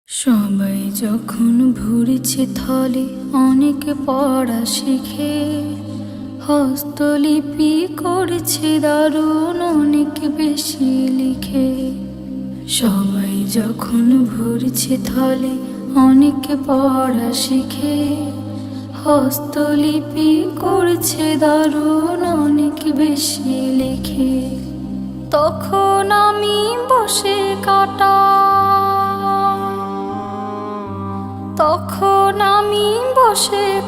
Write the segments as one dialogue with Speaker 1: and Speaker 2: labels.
Speaker 1: সবাই যখন ভুরছে থলে অনেকে পড়া শিখে, হস্তলিপি করছে দারুণ অনেক বেশি লিখে। সবাই যখন ভুরছে থলে অনেকে পড়া শিখে, হস্তলিপি করছে দারুণ অনেক বেশি লিখে। তখন আমি বসে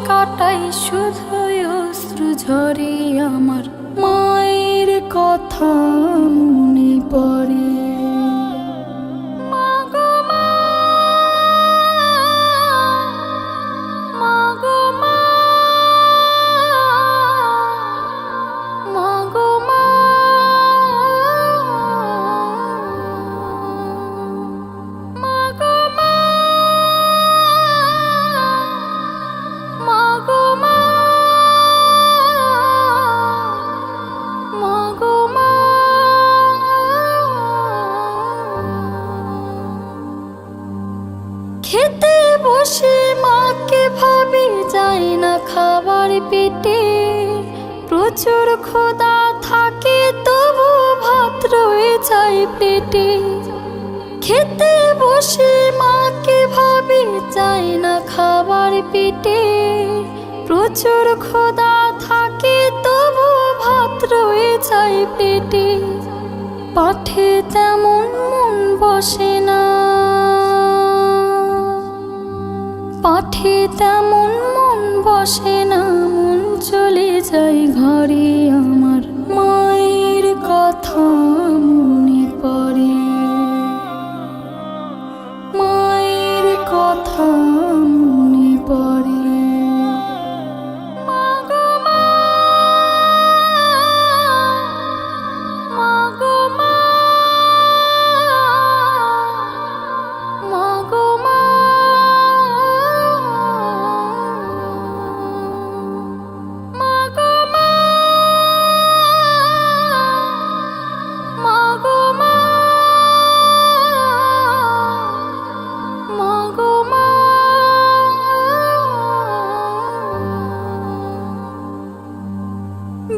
Speaker 1: কাটাই শুধুই অশ্রু ঝরে। আমার মায়ের কথা মনে পড়ে। খেতে বসে মাকে ভাবি, যায় না খাবার পেটে। প্রচুর ক্ষুধা থাকে তবু ভাত রয়ে যায় পেটে। খেতে বসে মাকে ভাবি, যায় না খাবার পেটে। প্রচুর ক্ষুধা থাকে তবু ভাত রয়ে যায় পেটে। পাঠে তেমন মন বসে না, পাঠে তেমন মন বসে না, মন চলে যায় ঘরে। আমার মায়ের কথা মনে পড়ে, মায়ের কথা মনে পড়ে।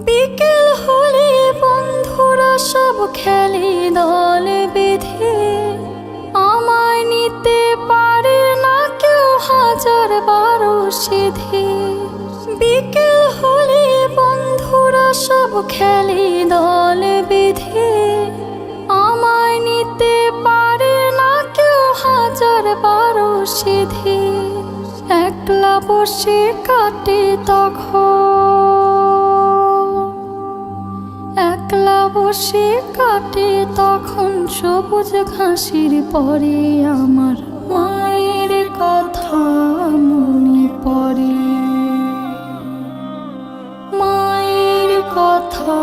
Speaker 1: বিকেল হলে বন্ধুরা সব খেলে দলে বেঁধে। আমায় নিতে পারে না কেউ, হাজার বারো সেধে। বিকেল হলে বন্ধুরা সব খেলে দলে বেঁধে। আমায় নিতে পারে না কেউ, হাজার বারো সেধে। একলা বসে কাটে একলা বসে কাটে তখন সবুজ ঘাসের পরে। আমার মায়ের কথা মনে পড়ে, মায়ের কথা।